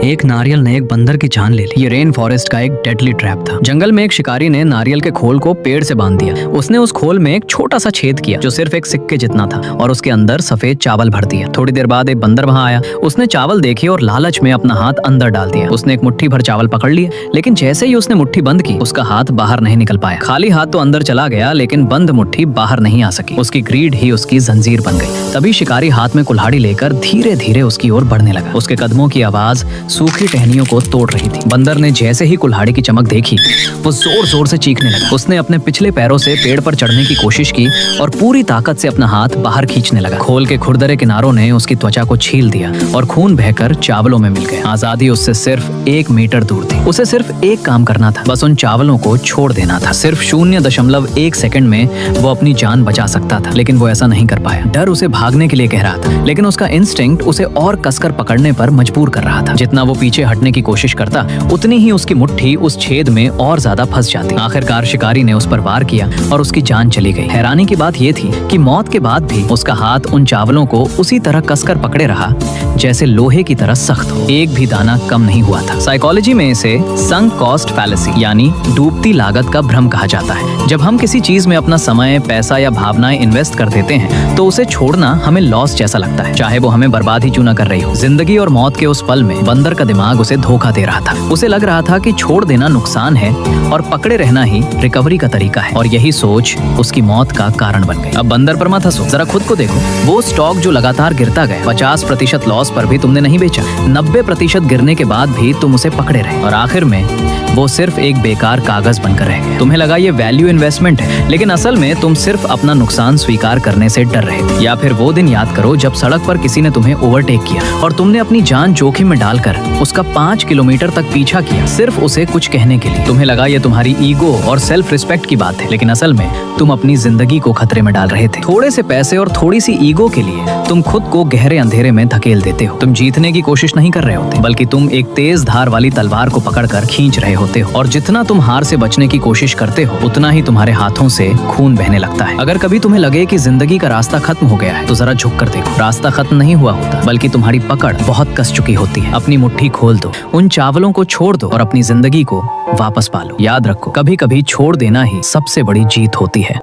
एक नारियल ने एक बंदर की जान ले ली। ये रेन फॉरेस्ट का एक डेडली ट्रैप था। जंगल में एक शिकारी ने नारियल के खोल को पेड़ से बांध दिया। उसने उस खोल में एक छोटा सा छेद किया जो सिर्फ एक सिक्के जितना था और उसके अंदर सफेद चावल भर दिया। थोड़ी देर बाद एक बंदर वहां आया। उसने चावल देखे और लालच में अपना हाथ अंदर डाल दिया। उसने एक मुट्ठी भर चावल पकड़ लिए, लेकिन जैसे ही उसने मुट्ठी बंद की उसका हाथ बाहर नहीं निकल पाया। खाली हाथ तो अंदर चला गया, लेकिन बंद मुट्ठी बाहर नहीं आ सकी। उसकी ग्रीड ही उसकी जंजीर बन गई। तभी शिकारी हाथ में कुल्हाड़ी लेकर धीरे धीरे उसकी ओर बढ़ने लगा। उसके कदमों की आवाज सूखी टहनियों को तोड़ रही थी। बंदर ने जैसे ही कुल्हाड़ी की चमक देखी, वो जोर जोर से चीखने लगा। उसने अपने पिछले पैरों से पेड़ पर चढ़ने की कोशिश की और पूरी ताकत से अपना हाथ बाहर खींचने लगा। खोल के खुरदरे किनारों ने उसकी त्वचा को छील दिया और खून बहकर चावलों में मिल गया। आजादी उससे सिर्फ 1 मीटर दूर थी। उसे सिर्फ एक काम करना था, बस उन चावलों को छोड़ देना था। सिर्फ 0.1 सेकंड में वो अपनी जान बचा सकता था, लेकिन वो ऐसा नहीं कर पाया। डर उसे भागने के लिए कह रहा था, लेकिन उसका इंस्टिंक्ट उसे और कसकर पकड़ने पर मजबूर कर रहा था। जितना वो पीछे हटने की कोशिश करता, उतनी ही उसकी मुट्ठी उस छेद में और ज्यादा फंस जाती। आखिरकार शिकारी ने उस पर वार किया और उसकी जान चली गई। हैरानी की बात यह थी कि मौत के बाद भी उसका हाथ उन चावलों को उसी तरह कसकर पकड़े रहा जैसे लोहे की तरह सख्त हो। एक भी दाना कम नहीं हुआ था। साइकोलॉजी में इसे संक कॉस्ट फैलेसी यानी डूबती लागत का भ्रम कहा जाता है। जब हम किसी चीज में अपना समय, पैसा या भावनाएं इन्वेस्ट कर देते हैं तो उसे छोड़ना हमें लॉस जैसा लगता है, चाहे वो हमें बर्बाद ही क्यों न कर रही हो। जिंदगी और मौत के उस पल में बंदर का दिमाग उसे धोखा दे रहा था। उसे लग रहा था कि छोड़ देना नुकसान है और पकड़े रहना ही रिकवरी का तरीका है, और यही सोच उसकी मौत का कारण बन गई। अब बंदर पर मत हंसो, जरा खुद को देखो। वो स्टॉक जो लगातार गिरता गया, 50% लॉस पर भी तुमने नहीं बेचा, 90% गिरने के बाद भी तुम उसे पकड़े रहे, और आखिर में वो सिर्फ एक बेकार कागज बनकर रह गया। तुम्हें लगा ये वैल्यू इन्वेस्टमेंट है, लेकिन असल में तुम सिर्फ अपना नुकसान स्वीकार करने से डर रहे थे। या फिर वो दिन याद करो जब सड़क पर किसी ने तुम्हें ओवरटेक किया और तुमने अपनी जान जोखिम में डालकर उसका 5 किलोमीटर तक पीछा किया, सिर्फ उसे कुछ कहने के लिए। तुम्हें लगा ये तुम्हारी ईगो और सेल्फ रिस्पेक्ट की बात है, लेकिन असल में तुम अपनी जिंदगी को खतरे में डाल रहे थे। थोड़े से पैसे और थोड़ी सी ईगो के लिए तुम खुद को गहरे अंधेरे में धकेल देते हो। तुम जीतने की कोशिश नहीं कर रहे होते, बल्कि तुम एक तेज धार वाली तलवार को पकड़कर खींच रहे होते हो, और जितना तुम हार से बचने की कोशिश करते हो, उतना ही तुम्हारे हाथों से खून बहने लगता है। अगर कभी तुम्हें लगे कि जिंदगी का रास्ता खत्म हो गया है, तो जरा झुक कर देखो, रास्ता खत्म नहीं हुआ होता, बल्कि तुम्हारी पकड़ बहुत कस चुकी होती है। अपनी मुट्ठी खोल दो, उन चावलों को छोड़ दो और अपनी जिंदगी को वापस पालो। याद रखो, कभी कभी छोड़ देना ही सबसे बड़ी जीत होती है।